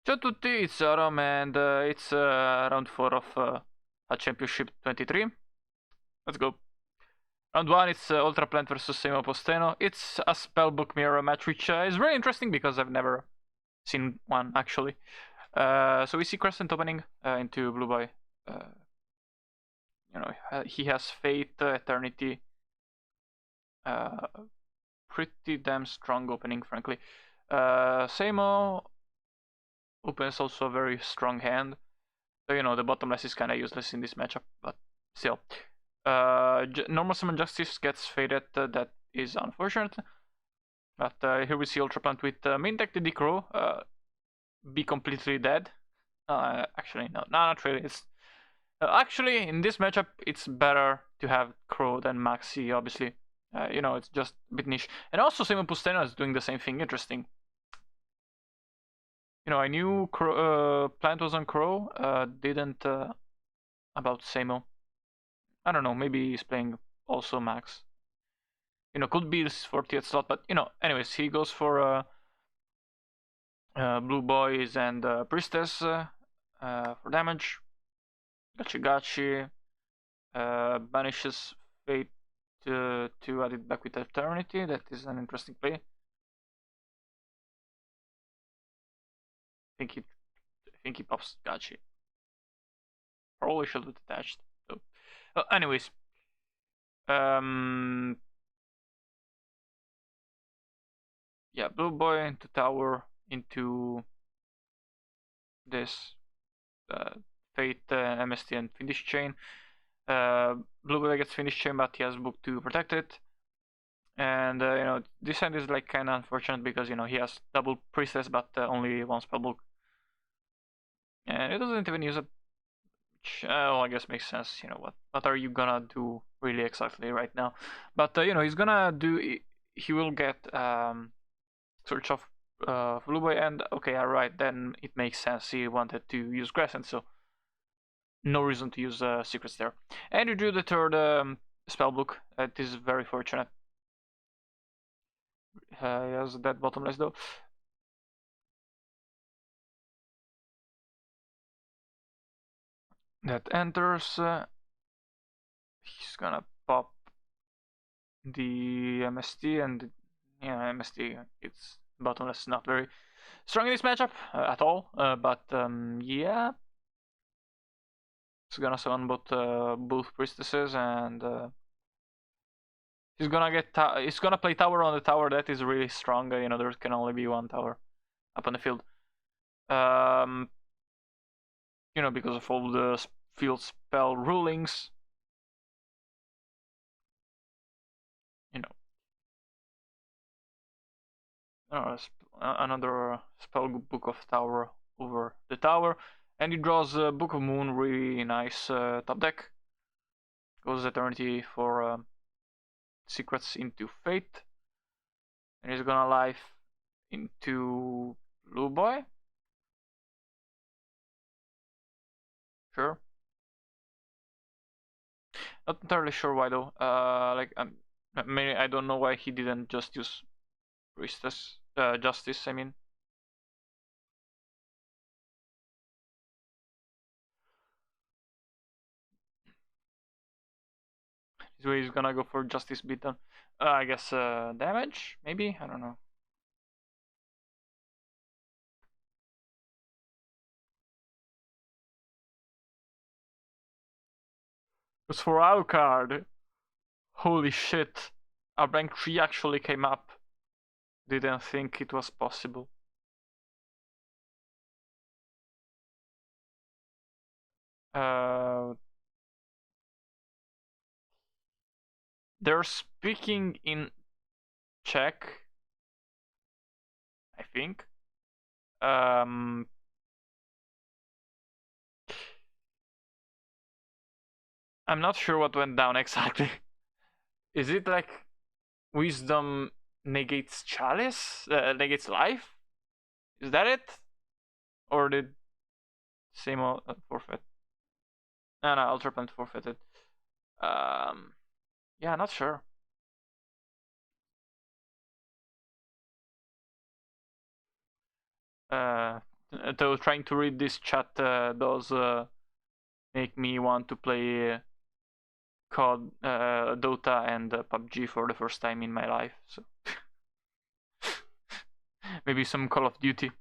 Ciao a tutti, it's Aram and it's round 4 of a Championship 23. Let's go. Round 1, it's Ultra Plant versus Semo Posteno. It's a Spellbook Mirror match, which is very interesting because I've never seen one, actually. So we see Crescent opening into Blue Boy. He has Fate, Eternity. Pretty damn strong opening, frankly. Semo opens also a very strong hand. So, the bottomless is kind of useless in this matchup, but still. Normal Summon Justice gets faded, that is unfortunate. But here we see Ultra Plant with main deck the Crow be completely dead. Actually, no, not really. It's actually in this matchup, it's better to have Crow than Maxi, obviously. It's just a bit niche. And also, Simon Pusteno is doing the same thing. Interesting. I knew Plant was on Crow, didn't about Samo. I don't know, maybe he's playing also Max. Could be his 40th slot, but anyways, he goes for Blue Boys and Priestess for damage. Gachi banishes Fate to add it back with Eternity. That is an interesting play. I think he pops Gachi. Probably should have detached. So, anyways, yeah, Blue Boy into tower into this Fate, MST, and Finish Chain. Blue Boy gets Finish Chain, but he has book to protect it. And this hand is like kind of unfortunate because he has double Priestess, but only one spellbook, and it doesn't even use it. Which, I guess makes sense. What are you gonna do really exactly right now? But he's gonna do. He will get Search of Blue Boy, and okay, alright, then it makes sense. He wanted to use Crescent, so no reason to use secrets there. And you drew the third spellbook. It is very fortunate. He has that bottomless though. That enters. He's gonna pop the MST, and yeah, MST, it's bottomless, not very strong in this matchup at all. But yeah, he's gonna summon both priestesses, and he's gonna play tower on the tower that is really strong. There can only be one tower up on the field. Because of all the field spell rulings. Another spell book of tower over the tower, and he draws a Book of Moon, really nice top deck. Goes Eternity for secrets into Fate, and he's gonna life into Blue Boy. Sure. Not entirely sure why though. Maybe I don't know why he didn't just use Priestess, Justice. I mean. So he's gonna go for Justice Beaton. I guess damage, maybe? I don't know. It was for our card. Holy shit. Our rank 3 actually came up. Didn't think it was possible. They're speaking in Czech, I think. I'm not sure what went down exactly. Is it like wisdom negates chalice? Negates life? Is that it? Or did Samo forfeit? No, Ultra Plant forfeited. Yeah, not sure. Though trying to read this chat does make me want to play COD, Dota, and PUBG for the first time in my life. So maybe some Call of Duty,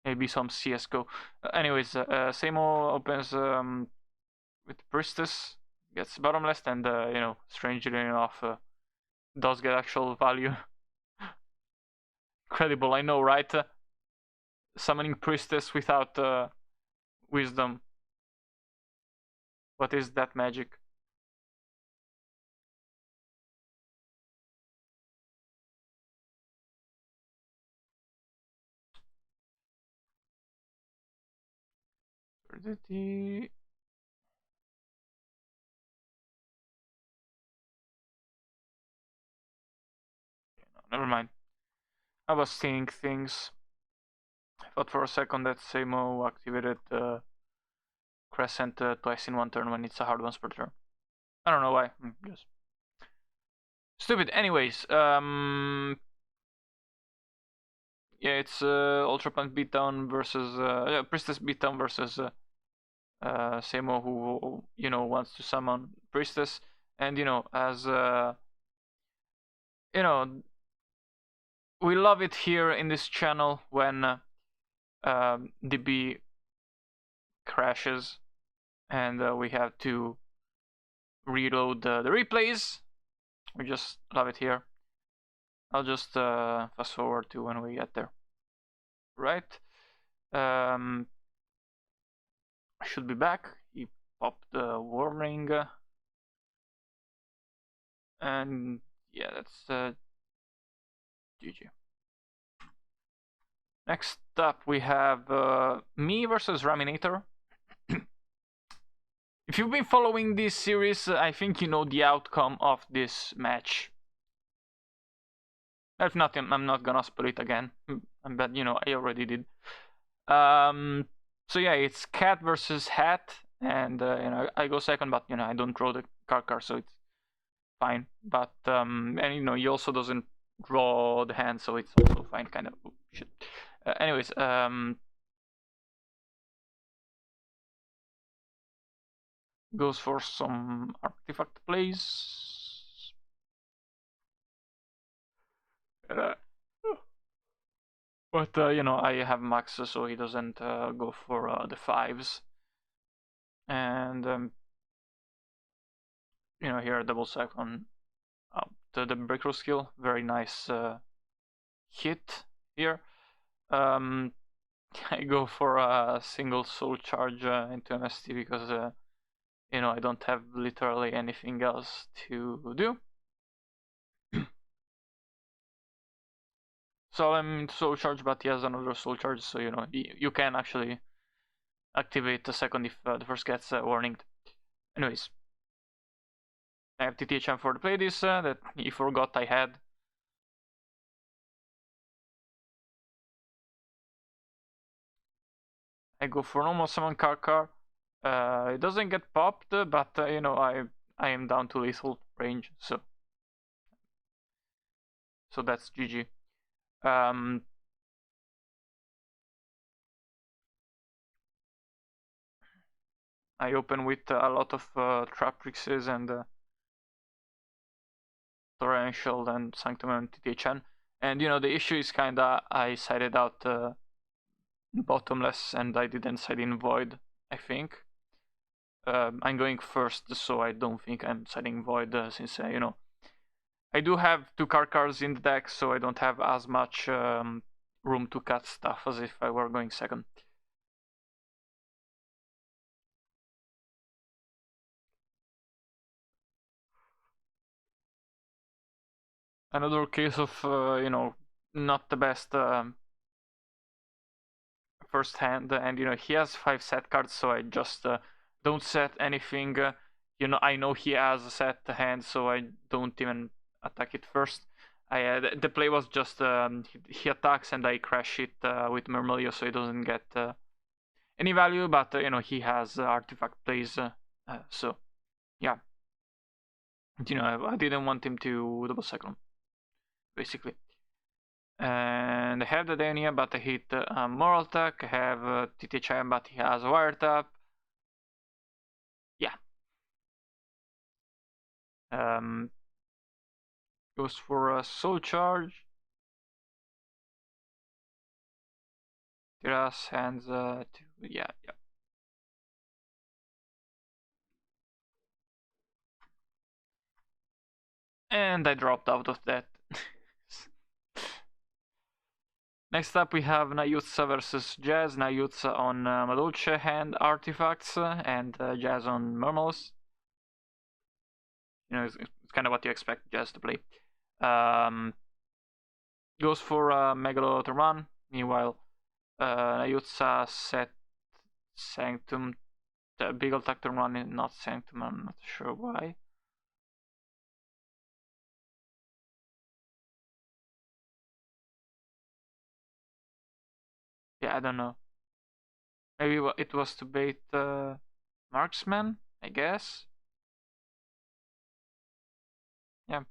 maybe some CS:GO. Anyways, Samo opens with Priestess, gets bottomless, and strangely enough, does get actual value. Incredible, I know, right? Summoning Priestess without wisdom. What is that magic? No, never mind. I was seeing things. I thought for a second that Samo activated Crescent twice in one turn when it's a hard once per turn. I don't know why. Just stupid. Anyways, yeah, it's Ultra Punk beatdown versus Priestess beatdown versus Samo, who wants to summon Priestess, and as we love it here in this channel when DB crashes and we have to reload the replays. We just love it here. I'll just fast forward to when we get there. Right. I should be back. He popped the warning. And yeah, that's GG. Next up we have me versus Raminator. If you've been following this series, I think you know the outcome of this match. If not, I'm not gonna spoil it again. But I already did. So yeah, it's Cat versus Hat, and I go second, but I don't draw the card, so it's fine. But and he also doesn't draw the hand, so it's also fine. Kind of shit. Anyways, goes for some artifact plays. But I have Max, so he doesn't go for the fives. And here double sack on the breakthrough skill. Very nice hit here. I go for a single soul charge into MST because I don't have literally anything else to do. So I'm soul charge, but he has another soul charge, so you can actually activate the second if the first gets warninged. Anyways, I have TTHM for the play this that he forgot I had. I go for normal summon Karkar. It doesn't get popped, but I am down to lethal range, so that's GG. I open with a lot of Trap Trixes and Torrential and Sanctum and TTHN. And the issue is kinda I sided out bottomless and I didn't side in Void, I think. I'm going first, so I don't think I'm siding Void since I do have 2 cards in the deck, so I don't have as much room to cut stuff as if I were going second. Another case of not the best first hand, and he has 5 set cards, so I just don't set anything. I know he has a set hand, so I don't even attack it first. The play was just he attacks and I crash it with Murmilio, so he doesn't get any value, but he has artifact plays, so yeah. I didn't want him to double cyclone, basically. And I have the Dania, but I hit Moral Attack. I have TTHM, but he has Wiretap. Yeah. Goes for a Soul Charge. Tiras hands yeah. And I dropped out of that. Next up we have Nayutsa versus Jazz. Nayutsa on Madolce hand artifacts and Jazz on Murmurs. You know, it's kind of what you expect Jazz to play. Goes for Megaloturman. Meanwhile, Nayutsa set Sanctum. The big attack Turman is not Sanctum. I'm not sure why. Yeah, I don't know. Maybe it was to bait Marksman, I guess. Yeah,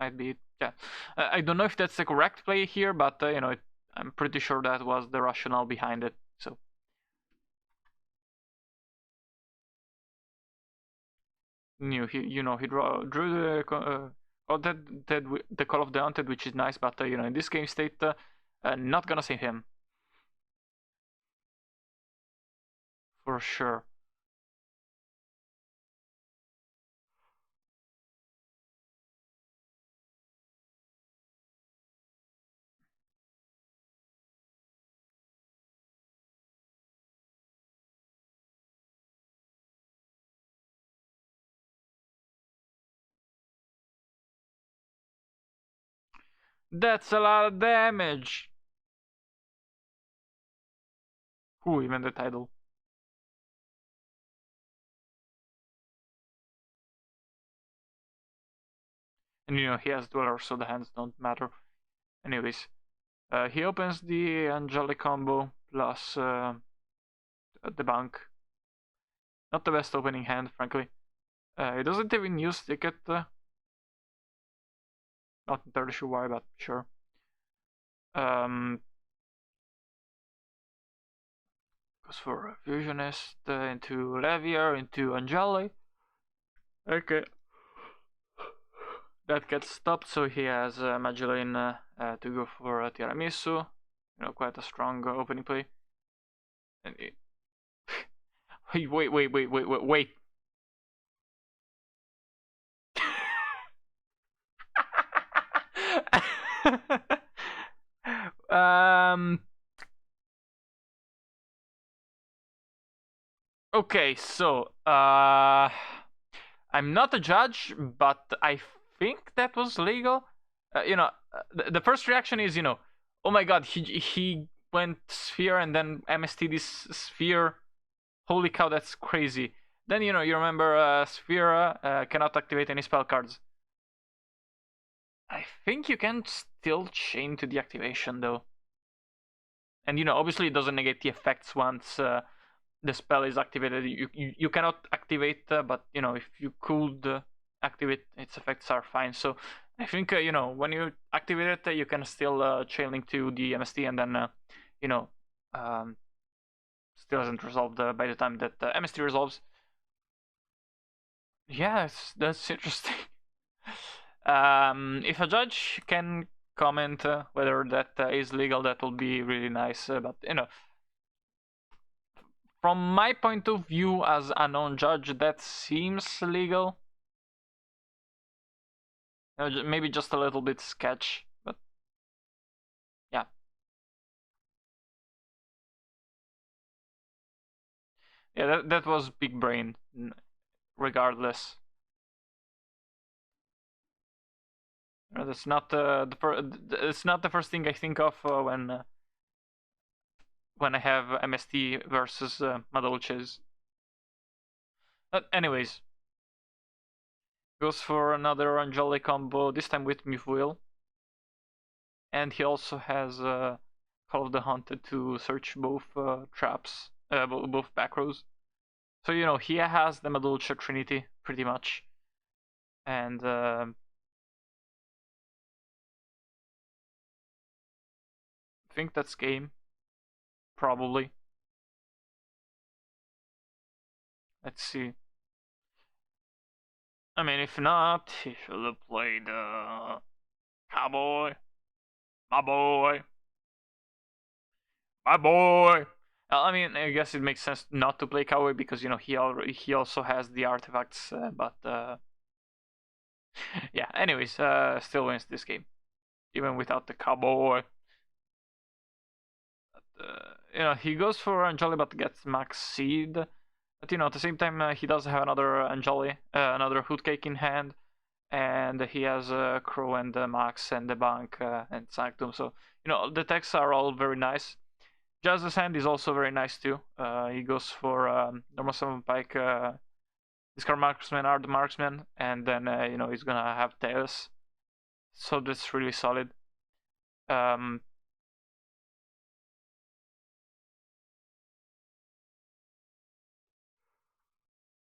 might be it. Yeah, I don't know if that's the correct play here, but you know, I'm pretty sure that was the rationale behind it. So, he drew the the Call of the Haunted, which is nice, but you know, in this game state, not gonna save him for sure. That's a lot of damage. Who even the title? And you know, he has Dweller, so the hands don't matter. Anyways, he opens the Angelic combo plus the bank. Not the best opening hand, frankly. He doesn't even use ticket. Not entirely sure why, but sure. Goes for Fusionist into Levier, into Angeli. Okay. That gets stopped, so he has Magellan to go for Tiramisu. You know, quite a strong opening play. And wait. um. Okay, so I'm not a judge, but I think that was legal. The first reaction is, oh my god, he went sphere and then MST this sphere. Holy cow, that's crazy. Then you remember sphere cannot activate any spell cards. I think you can still chain to the activation though. And obviously it doesn't negate the effects once the spell is activated. You cannot activate, but if you could activate, its effects are fine. So I think when you activate it, you can still chain link to the MST, and then still hasn't resolved by the time that MST resolves. Yes, that's interesting. If a judge can comment whether that is legal, that will be really nice. But from my point of view as a non-judge, that seems legal. Maybe just a little bit sketch, but yeah. Yeah, that was big brain, regardless. That's not it's not the first thing I think of when I have MST versus Madolches. But anyways, goes for another Angelic combo, this time with Mifuil. And he also has Call of the Haunted to search both traps, both back rows. So he has the Madolcha Trinity pretty much, and think that's game. Probably. Let's see. I mean, if not, he should have played Cowboy. My boy. My boy. I mean, I guess it makes sense not to play Cowboy because he also has the artifacts, but yeah. Anyways, still wins this game even without the Cowboy. He goes for Anjali but gets max seed. But at the same time, he does have another Anjali, another Hootcake in hand, and he has Crow and Max and the Bank and Sanctum. So the techs are all very nice. Jazz's hand is also very nice too. He goes for normal summon Pike, discard Marksman, Art Marksman, and then he's gonna have Tails. So that's really solid.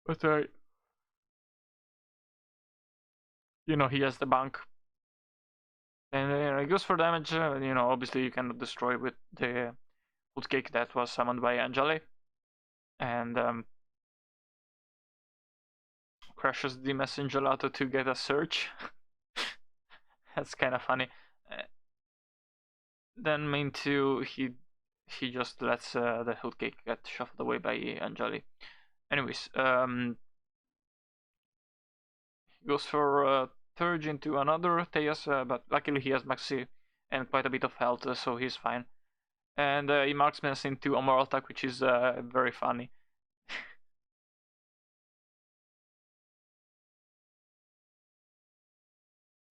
But he has the Bank. And he goes for damage. Obviously you cannot destroy with the Hootcake that was summoned by Anjali. And crashes the Messenger Auto to get a search. That's kind of funny. Then main 2, he just lets the Hootcake get shuffled away by Anjali. Anyways, he goes for Turge into another Tejas, but luckily he has Maxi and quite a bit of health, so he's fine. And he marksman into a moral attack, which is very funny.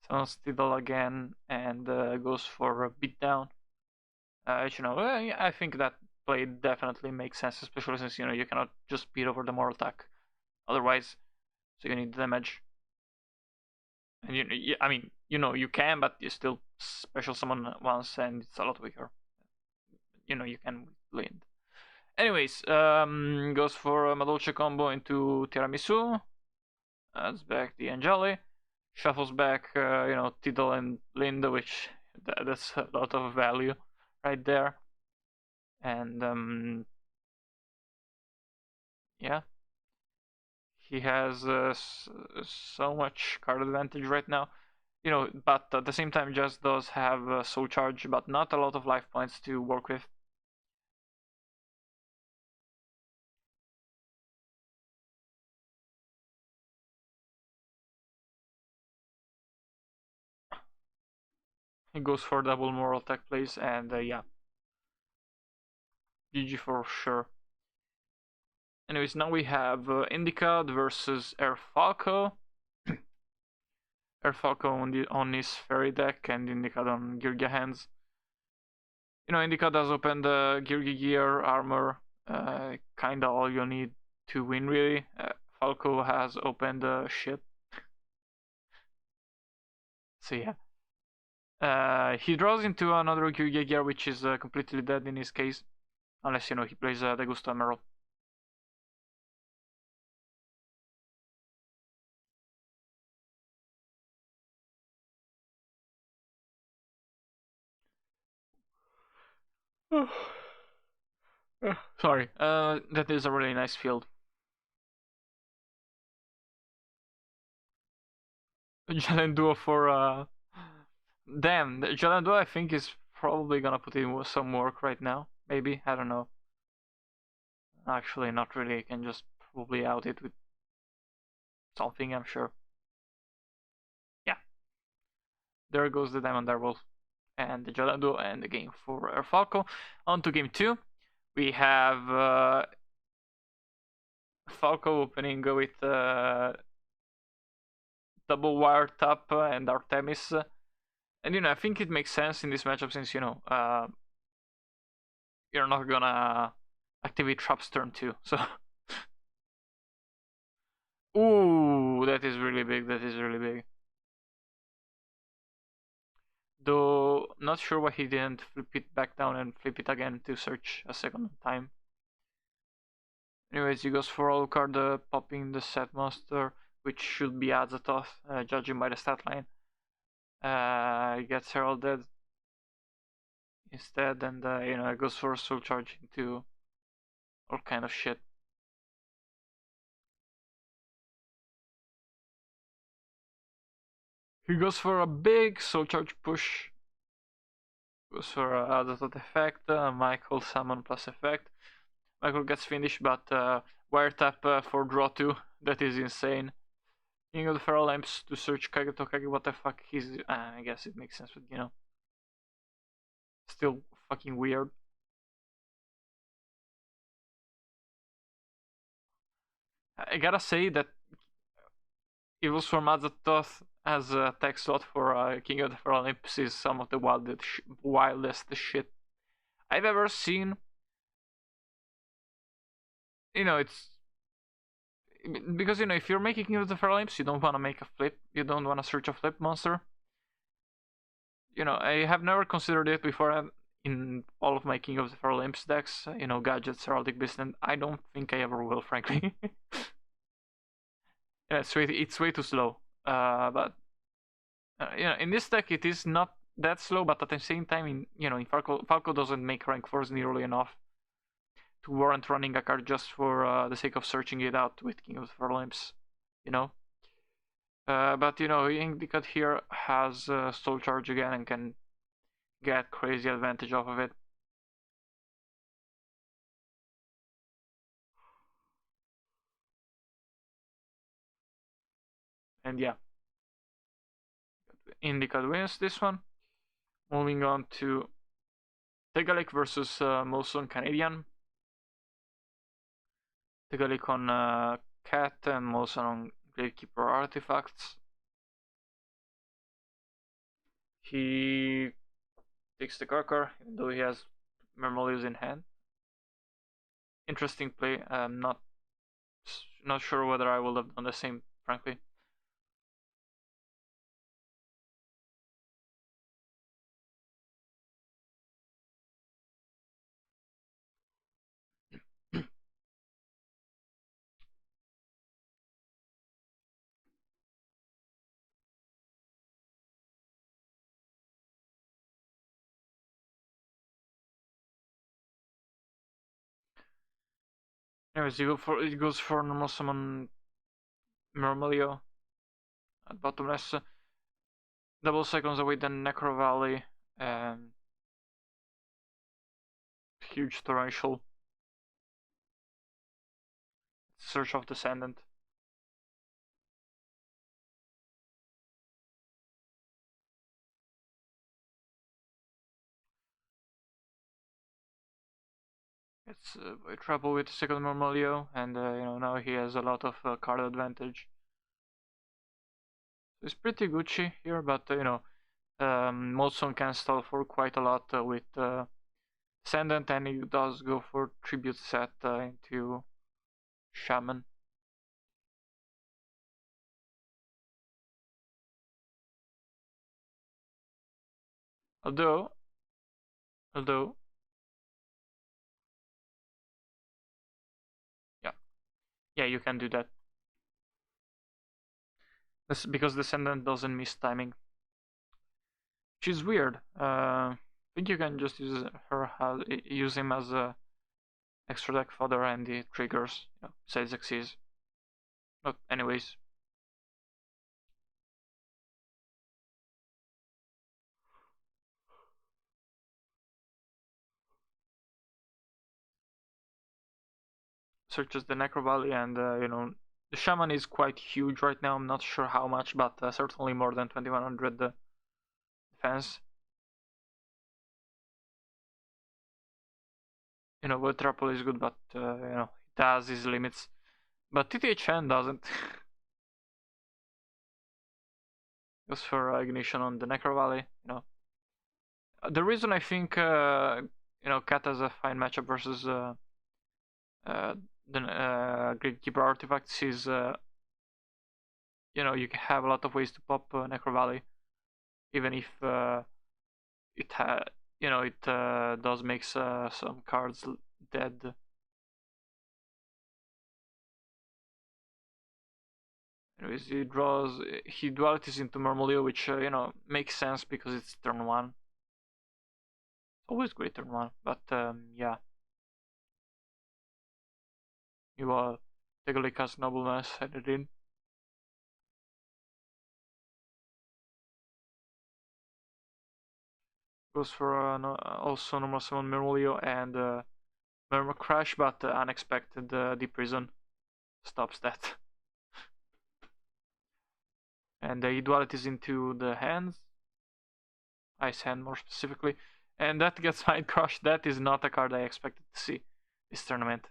Summons Tidal again and goes for a beatdown. I think that play definitely makes sense, especially since you cannot just beat over the moral attack otherwise, so you need damage. And you can, but you still special summon once, and it's a lot weaker. You can blind. Anyways, goes for a Madolce combo into Tiramisu. Adds back the Angeli. Shuffles back, Tidal and Linda, which that's a lot of value right there. And yeah, he has so much card advantage right now. But at the same time, just does have Soul Charge, but not a lot of life points to work with. He goes for double moral attack plays, and yeah, GG for sure. Anyways, now we have Indica versus Air Falco. Air Falco on his fairy deck and Indica on Girgia hands. Indica does open the Girgi gear, armor, kinda all you need to win really. Falco has opened the ship. So yeah. He draws into another Girgia gear, which is completely dead in his case. Unless, he plays the Gusto Emerald. Sorry. That is a really nice field. Jalen Duo for damn, Jalen Duo I think is probably gonna put in some work right now. Maybe, I don't know. Actually, not really. I can just probably out it with something, I'm sure. Yeah. There goes the Diamond Darewolf and the Jalen Duo and the game for Falco. On to game 2. We have Falco opening with double wire tap and Artemis. And I think it makes sense in this matchup since you're not gonna activate traps turn 2. So ooh, that is really big. That is really big. Though not sure why he didn't flip it back down and flip it again to search a second time. Anyways, he goes for all card popping the set monster, which should be Azathoth, judging by the stat line. He gets heralded. instead, and it goes for a soul charge into all kind of shit. He goes for a big soul charge push. Goes for a dot effect. Michael summon plus effect. Michael gets finished, but wiretap for draw 2. That is insane. King of the Feral Lamps to search Kage Tokage. What the fuck? I guess it makes sense, but still fucking weird. I gotta say that Evils from Azathoth as a tech slot for King of the Feral Lamps is some of the wildest shit I've ever seen. It's because if you're making King of the Feral Lamps, you don't want to make a flip. You don't want to search a flip monster. I have never considered it before in all of my King of the Feral Imps decks. Gadgets, Heraldic Beast, and I don't think I ever will, frankly. Yeah, it's way too slow. But in this deck it is not that slow, but at the same time, in Falco doesn't make rank 4s nearly enough to warrant running a card just for the sake of searching it out with King of the Feral Imps. But Indicate here has Soul Charge again and can get crazy advantage off of it. And yeah, Indicate wins this one. Moving on to Talik versus Molson Canadian. Talik on Cat and Molson on Gravekeeper Artifacts. He takes the Karkar, even though he has Mermolius in hand. Interesting play. I'm not sure whether I would have done the same, frankly. Anyways, it goes for normal summon Mermolio at bottomless. Double seconds away then Necro Valley and huge torrential. Search of Descendant. It's trouble with second Mermolio, and now he has a lot of card advantage. It's pretty Gucci here, but Molson can stall for quite a lot with Descendant, and he does go for Tribute set into Shaman. Although, yeah, you can do that. That's because Descendant doesn't miss timing, which is weird. I think you can just use him as a extra deck fodder and the triggers, besides Xyz. But anyways. Searches the Necro Valley, and the Shaman is quite huge right now. I'm not sure how much, but certainly more than 2100 defense. World Triple is good, but it has his limits. But TTHN doesn't. Goes for Ignition on the Necro Valley. The reason I think Cat has a fine matchup versus the Gatekeeper Artifacts is you can have a lot of ways to pop Necro Valley, even if it does make some cards dead. Anyways, he dualities into Mermolio, which makes sense because it's turn 1. always great turn one. But yeah, you take a look as nobleness headed in. Goes for also normal summon Merolio and Murmur Crash, but unexpected Deep Prison stops that. And the dualities into the hands, Ice Hand more specifically, and that gets Mind Crush. That is not a card I expected to see this tournament.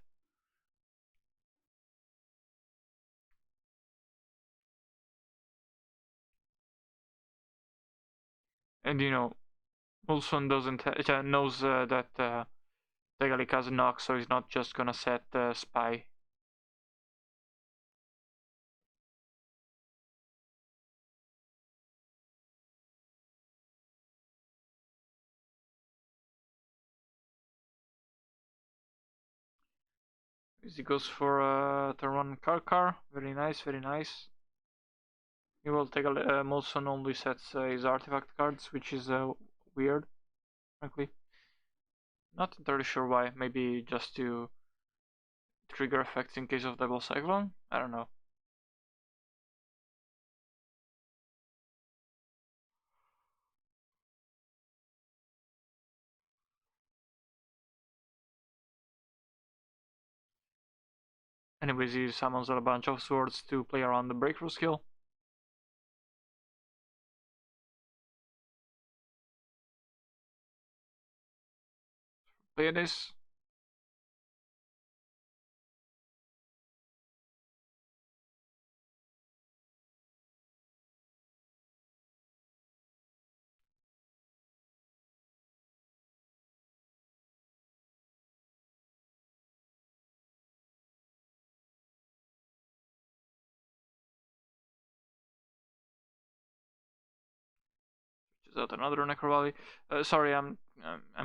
And you know, Wilson doesn't knows that Tegalik has a knock, so he's not just gonna set Spy. He goes for turn one Karkar. Very nice, very nice. He will take a Molson only sets his artifact cards, which is weird, frankly. Not entirely sure why. Maybe just to trigger effects in case of double cyclone. I don't know. Anyways, he summons a bunch of swords to play around the breakthrough skill. Play this. Which is out another Necro Valley. Sorry, I'm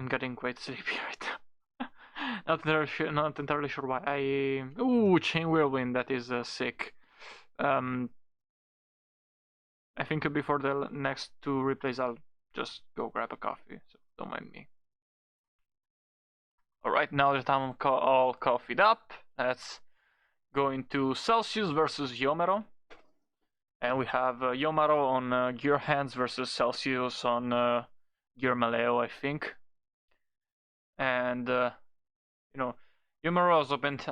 getting quite sleepy right now. Not entirely sure why. Ooh, Chain Whirlwind. That is sick. I think before the next two replays, I'll just go grab a coffee. So don't mind me. Alright, now that I'm all coffeeed up, let's go into Celsius versus Yomero. And we have Yomaro on Gear Hands versus Celsius on Gear Maleo, I think. And, you know, Yomaro has opened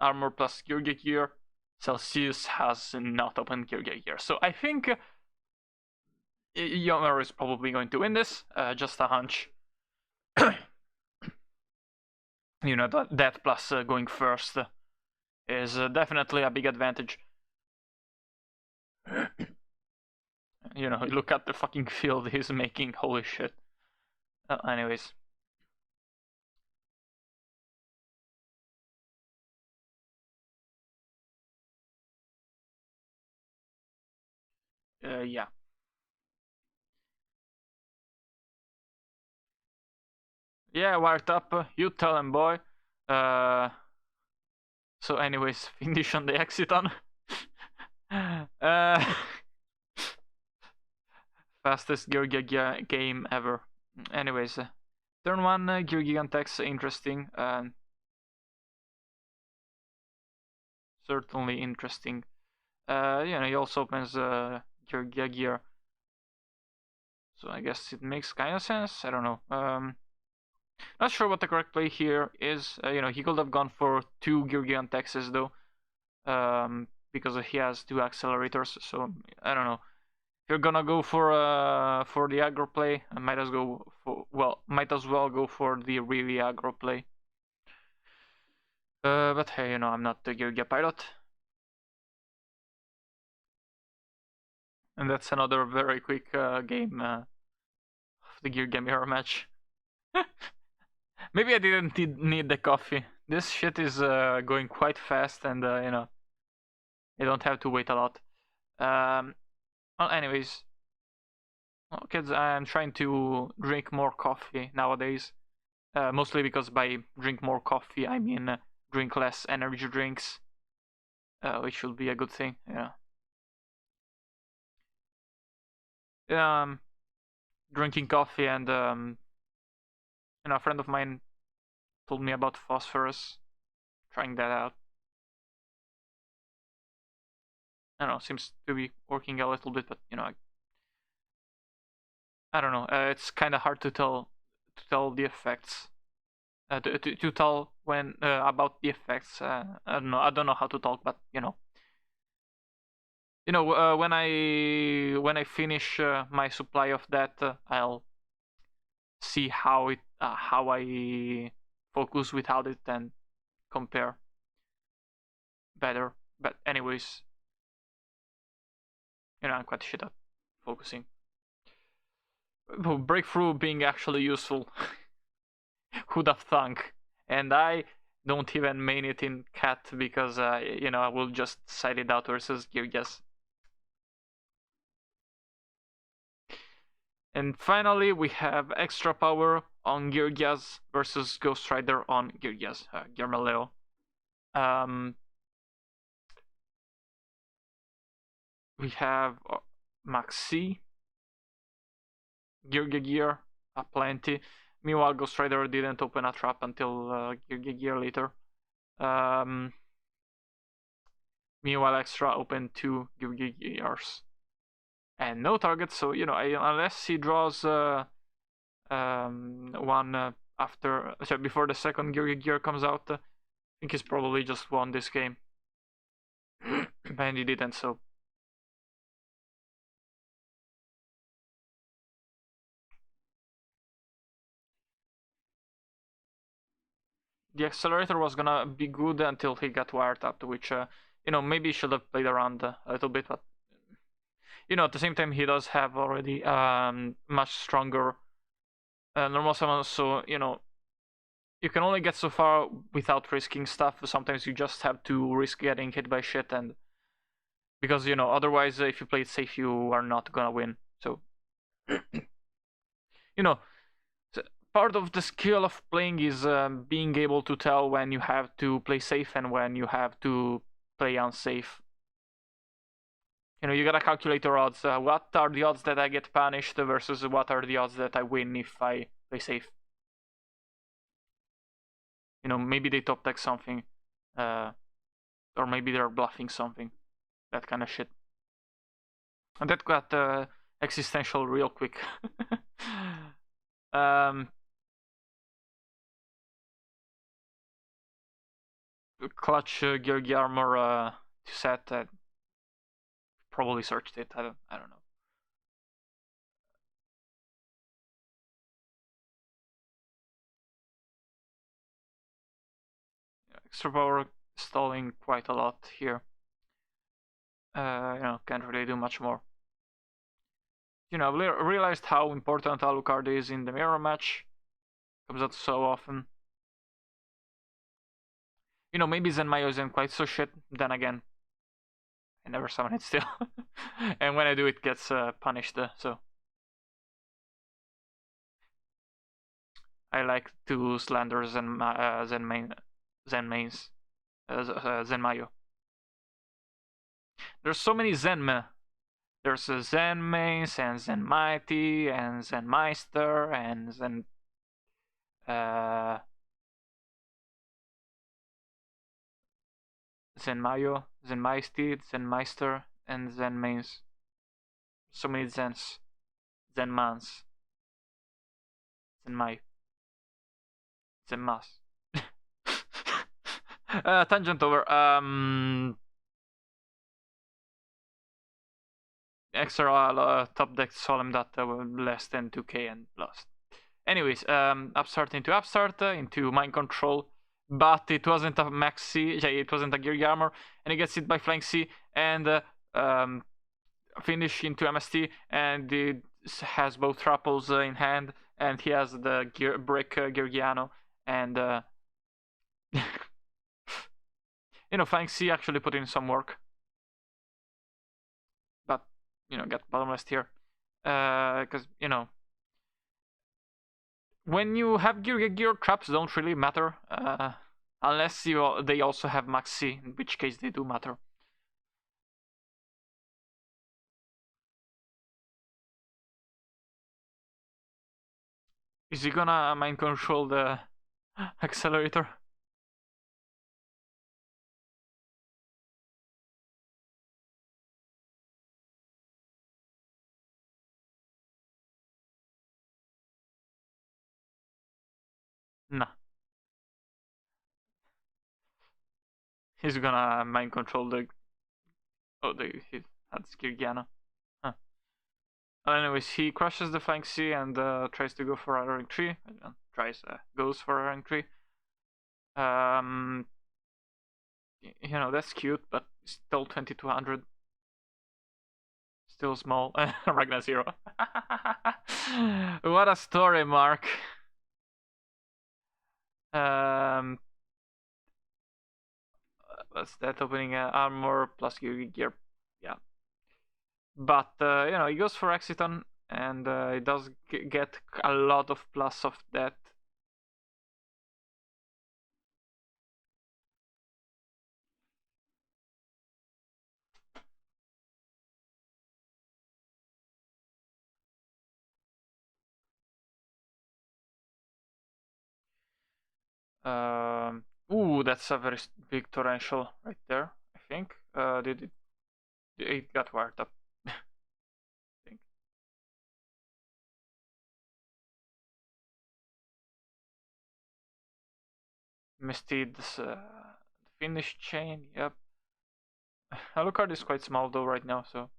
Armor plus Gear Gear. Celsius has not opened Gear Gear. So I think Yomaro is probably going to win this. Just a hunch. You know, that plus going first is definitely a big advantage. You know, look at the fucking field he's making. Holy shit. Anyways. Yeah. Yeah, wired up. You tell him, boy. So anyways, finish on the Exiton. Fastest Gear game ever. Anyways, turn one Gear Gigantex, interesting. Certainly interesting. You know, he also opens Gear. So I guess it makes kind of sense. I don't know. Not sure what the correct play here is. You know, he could have gone for two Gear Gigantexes though. Because he has two accelerators. So I don't know. If you're gonna go for the aggro play, I might as well go for the really aggro play. But hey, you know, I'm not the Gear pilot. And that's another very quick game of the Gear Mirror match. Maybe I didn't need the coffee. This shit is going quite fast, and you know, I don't have to wait a lot. Well, anyways, well, kids, I'm trying to drink more coffee nowadays. Mostly because by drink more coffee, I mean drink less energy drinks, which should be a good thing. Yeah. Drinking coffee and a friend of mine told me about phosphorus. Trying that out. I don't know, seems to be working a little bit, but I don't know. It's kind of hard to tell the effects. To tell when about the effects. I don't know how to talk, but when I finish my supply of that, I'll see how I focus without it and compare better. But anyways, I'm quite shit at focusing. Breakthrough being actually useful. Who'd have thunk? And I don't even main it in cat because I will just side it out versus Girgias. And finally, we have extra power on Girgias versus Ghost Rider on Girgias, Germaleo. We have Maxi, Girgagir, plenty. Meanwhile, Ghost Rider didn't open a trap until Girgagir later. Meanwhile, Extra opened 2 Girgigirs. And no target, so unless he draws one before the second Girgagir comes out, I think he's probably just won this game. And he didn't, so the accelerator was gonna be good until he got wiretapped, which maybe he should have played around a little bit, but at the same time he does have already much stronger normal summons, so you can only get so far without risking stuff. Sometimes you just have to risk getting hit by shit, and because otherwise if you play it safe you are not gonna win. So part of the skill of playing is being able to tell when you have to play safe and when you have to play unsafe. You gotta calculate your odds. What are the odds that I get punished versus what are the odds that I win if I play safe? Maybe they top deck something, or maybe they're bluffing something, that kind of shit. And that got existential real quick. Clutch Geargy Armor to set. Probably searched it. I don't know. Extra power stalling quite a lot here. Can't really do much more. I've realized how important Alucard is in the mirror match. Comes out so often. Maybe Zenmayo isn't quite so shit. Then again, I never summon it still. And when I do, it gets punished, so. I like to slander Zenmains. Zenmayo. There's so many Zenme. There's Zenmains and Zenmighty and Zenmeister and Zenmayo, Zenmeisty, Zenmeister, and Zenmains. So many Zens. Zenmans. Zenmai. Zenmas. Tangent over. Extra top deck Solemn that less than 2k and lost. Anyways, upstart into mind control, but it wasn't a maxi, it wasn't a gear armor, and he gets hit by flying C and finish into MST, and it has both trapples in hand, and he has the gear brick Georgiano, and flying C actually put in some work, but get bottomless here, because when you have gear, traps don't really matter, unless they also have max C, in which case they do matter. Is he gonna mind control the accelerator? Nah. He's gonna mind control the. Oh, he had Skirgiana. Huh. Anyways, he crushes the Flying Sea and tries to go for a rank 3. Goes for a rank 3. Um, that's cute, but still 2200. Still small. Ragnar 0. What a story, Mark. Um, what's that opening? Armor plus gear. Yeah. But, he goes for Exiton, and he does get a lot of plus of that. Ooh, that's a very big torrential right there, I think. It got wired up. I think. Misty's finish chain, yep. Alucard is quite small though right now, so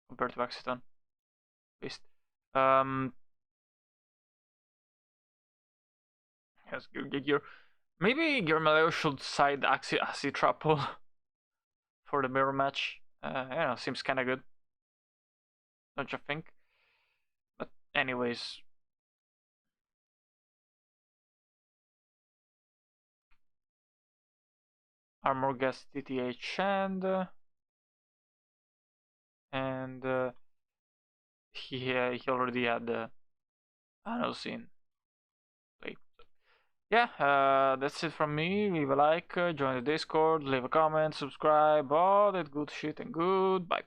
compared to Axiton, at least. Um, yes, Gear. Maybe Germaleo should side Acitrapo for the mirror match. Seems kind of good, don't you think? But anyways, Armor gets TTH and he already had the anal scene. Wait. Yeah, that's it from me. Leave a like, join the Discord, leave a comment, subscribe, all that good shit, and goodbye.